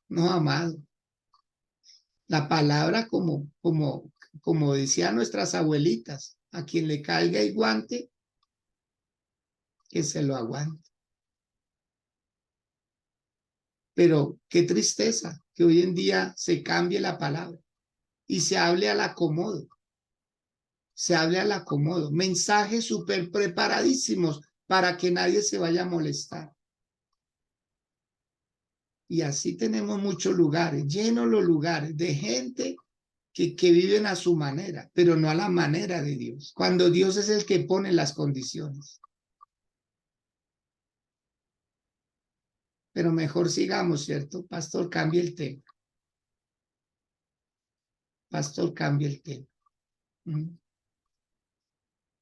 No, amado. La palabra, como decían nuestras abuelitas, a quien le caiga el guante, que se lo aguante. Pero qué tristeza que hoy en día se cambie la palabra y se hable al acomodo. Se hable al acomodo. Mensajes súper preparadísimos para que nadie se vaya a molestar. Y así tenemos muchos lugares, llenos los lugares de gente que viven a su manera, pero no a la manera de Dios, cuando Dios es el que pone las condiciones. Pero mejor sigamos, ¿cierto? Pastor, cambie el tema. Pastor, cambie el tema.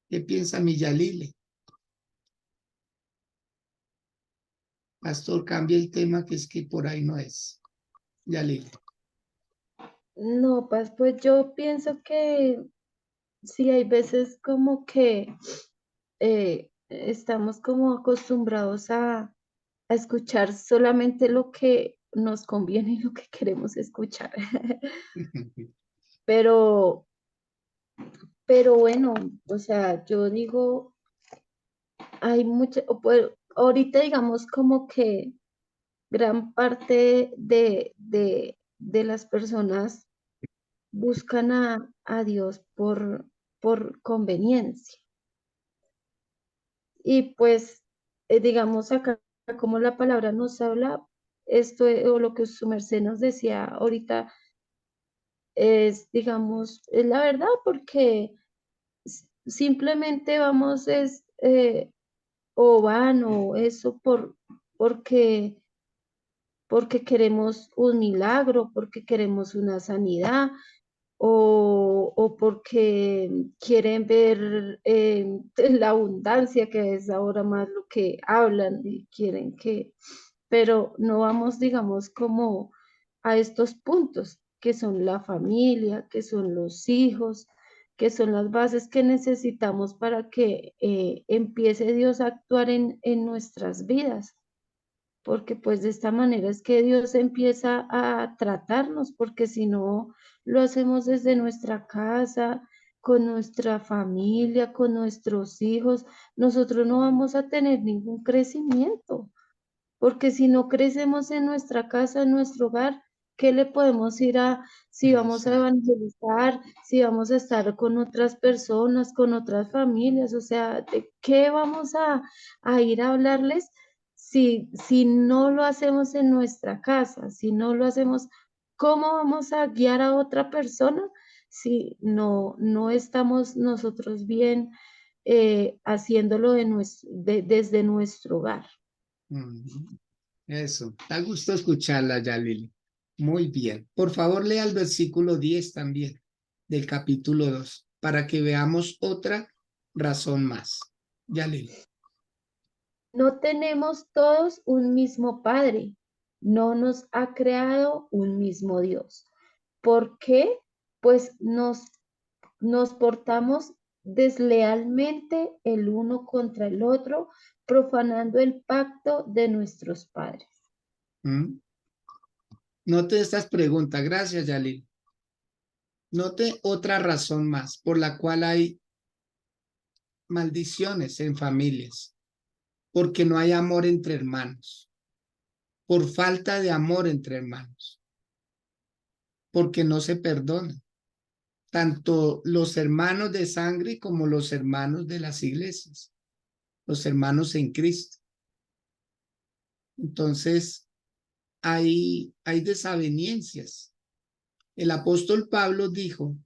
¿Qué piensa mi Yalile? Pastor, cambie el tema, que es que por ahí no es. Yalile. No, pues yo pienso que sí hay veces como que estamos como acostumbrados a escuchar solamente lo que nos conviene y lo que queremos escuchar. Pero bueno, o sea, yo digo, hay mucho, pues, ahorita digamos como que gran parte de las personas buscan a Dios por conveniencia. Y pues, digamos acá, como la palabra nos habla, esto o lo que su merced nos decía ahorita es, digamos, es la verdad, porque simplemente vamos o van o eso porque queremos un milagro, porque queremos una sanidad, o porque quieren ver la abundancia, que es ahora más lo que hablan y quieren pero no vamos, digamos, como a estos puntos, que son la familia, que son los hijos, que son las bases que necesitamos para que empiece Dios a actuar en nuestras vidas, porque pues de esta manera es que Dios empieza a tratarnos, porque si no lo hacemos desde nuestra casa, con nuestra familia, con nuestros hijos, nosotros no vamos a tener ningún crecimiento, porque si no crecemos en nuestra casa, en nuestro hogar, ¿qué le podemos si vamos a evangelizar, si vamos a estar con otras personas, con otras familias? O sea, ¿de qué vamos a ir a hablarles si no lo hacemos en nuestra casa? Si no lo hacemos, ¿cómo vamos a guiar a otra persona si no estamos nosotros bien haciéndolo desde nuestro hogar? Eso, da gusto escucharla, Yalile. Muy bien. Por favor, lea el versículo 10 también del capítulo 2 para que veamos otra razón más. Yalile. No tenemos todos un mismo Padre, no nos ha creado un mismo Dios. ¿Por qué? Pues nos portamos deslealmente el uno contra el otro, profanando el pacto de nuestros padres. Note estas preguntas. Gracias, Yalile. Note otra razón más por la cual hay maldiciones en familias, porque no hay amor entre hermanos, por falta de amor entre hermanos. porque no se perdonan, tanto los hermanos de sangre como los hermanos de las iglesias, los hermanos en Cristo. Entonces, hay desavenencias. El apóstol Pablo dijo,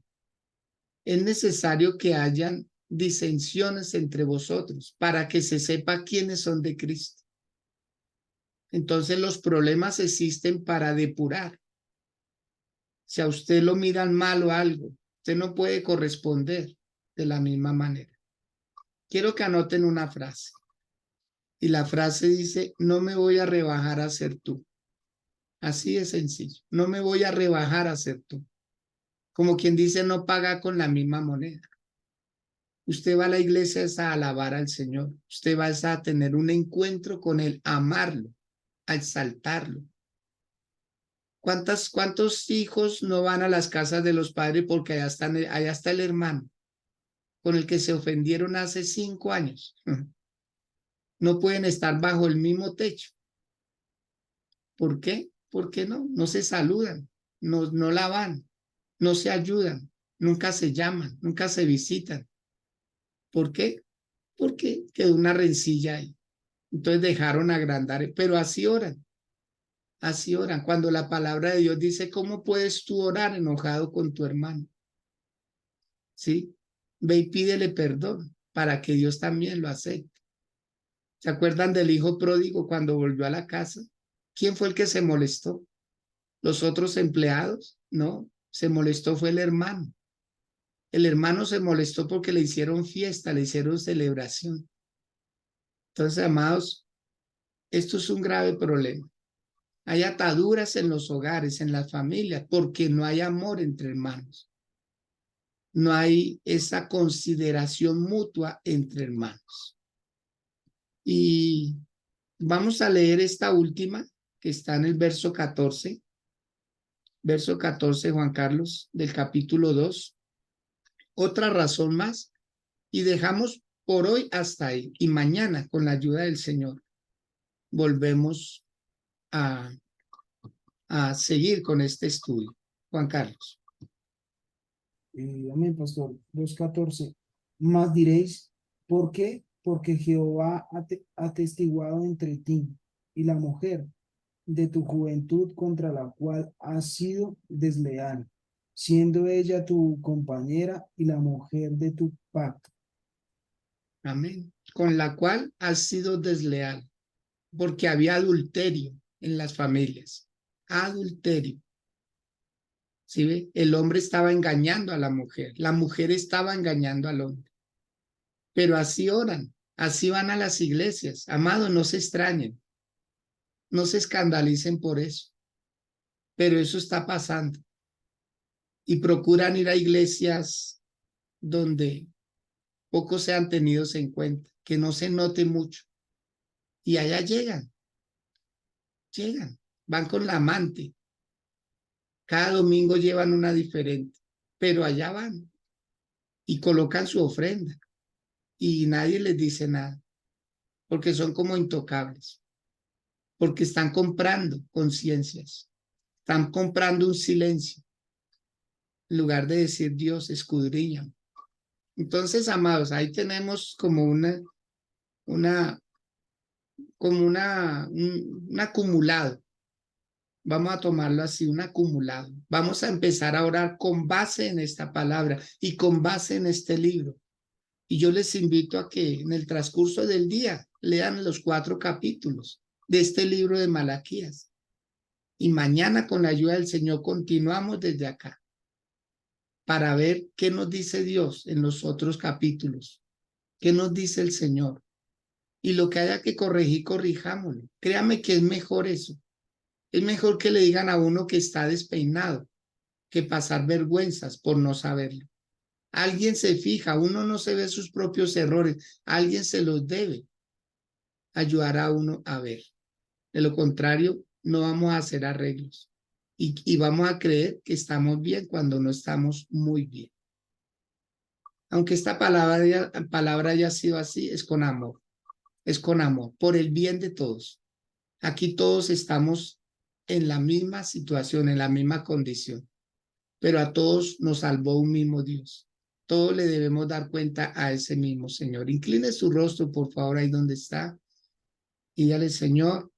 es necesario que hayan disensiones entre vosotros para que se sepa quiénes son de Cristo. Entonces los problemas existen para depurar. Si a usted lo miran mal o algo, usted no puede corresponder de la misma manera. Quiero que anoten una frase. Y la frase dice, no me voy a rebajar a ser tú. Así de sencillo. No me voy a rebajar a ser tú. Como quien dice, no paga con la misma moneda. Usted va a la iglesia es a alabar al Señor. Usted va a tener un encuentro con Él, a amarlo, a exaltarlo. ¿Cuántos hijos no van a las casas de los padres porque allá está el hermano con el que se ofendieron hace 5 años? No pueden estar bajo el mismo techo. ¿Por qué? Porque no se saludan, no la van, no se ayudan, nunca se llaman, nunca se visitan. ¿Por qué? Porque quedó una rencilla ahí. Entonces dejaron agrandar, pero así oran. Así oran. Cuando la palabra de Dios dice, ¿cómo puedes tú orar enojado con tu hermano? ¿Sí? Ve y pídele perdón para que Dios también lo acepte. ¿Se acuerdan del hijo pródigo cuando volvió a la casa? ¿Quién fue el que se molestó? ¿Los otros empleados? No, se molestó fue el hermano. El hermano se molestó porque le hicieron fiesta, le hicieron celebración. Entonces, amados, esto es un grave problema. Hay ataduras en los hogares, en las familias, porque no hay amor entre hermanos. No hay esa consideración mutua entre hermanos. Y vamos a leer esta última, que está en el verso 14. Verso 14, Juan Carlos, del capítulo 2. Otra razón más. Y dejamos por hoy hasta ahí. Y mañana, con la ayuda del Señor, volvemos a seguir con este estudio. Juan Carlos. Amén, pastor. 2:14. Más diréis, ¿por qué? Porque Jehová ha atestiguado entre ti y la mujer de tu juventud contra la cual has sido desleal, siendo ella tu compañera y la mujer de tu pacto. Amén. Con la cual has sido desleal, porque había adulterio en las familias. Adulterio. ¿Sí ve? El hombre estaba engañando a la mujer estaba engañando al hombre. Pero así oran, así van a las iglesias. Amados, no se extrañen, no se escandalicen por eso, pero eso está pasando. Y procuran ir a iglesias donde pocos sean tenidos en cuenta, que no se note mucho. Y allá llegan, van con la amante. Cada domingo llevan una diferente, pero allá van y colocan su ofrenda y nadie les dice nada, porque son como intocables, porque están comprando conciencias, están comprando un silencio, en lugar de decir Dios, escudriña. Entonces, amados, ahí tenemos como un acumulado. Vamos a tomarlo así, un acumulado. Vamos a empezar a orar con base en esta palabra y con base en este libro. Y yo les invito a que en el transcurso del día lean los 4 capítulos de este libro de Malaquías. Y mañana, con la ayuda del Señor, continuamos desde acá para ver qué nos dice Dios en los otros capítulos, qué nos dice el Señor. Y lo que haya que corregir, corrijámoslo. Créame que es mejor eso. Es mejor que le digan a uno que está despeinado que pasar vergüenzas por no saberlo. Alguien se fija, uno no se ve sus propios errores, alguien se los debe ayudar a uno a ver. De lo contrario, no vamos a hacer arreglos y vamos a creer que estamos bien cuando no estamos muy bien. Aunque esta palabra haya sido así, es con amor, por el bien de todos. Aquí todos estamos en la misma situación, en la misma condición. pero a todos nos salvó un mismo Dios. Todos le debemos dar cuenta a ese mismo Señor. Incline su rostro, por favor, ahí donde está, y dígale: Señor,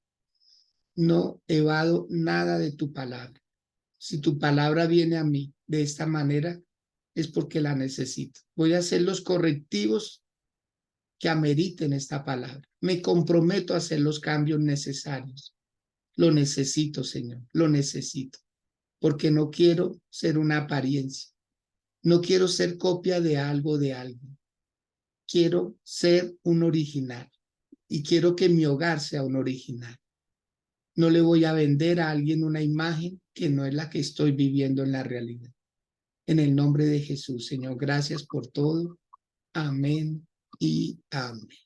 no evado nada de tu palabra. Si tu palabra viene a mí de esta manera, es porque la necesito. Voy a hacer los correctivos que ameriten esta palabra. Me comprometo a hacer los cambios necesarios. Lo necesito, Señor, lo necesito, porque no quiero ser una apariencia. No quiero ser copia de algo de alguien. Quiero ser un original y quiero que mi hogar sea un original. No le voy a vender a alguien una imagen que no es la que estoy viviendo en la realidad. En el nombre de Jesús, Señor, gracias por todo. Amén y amén.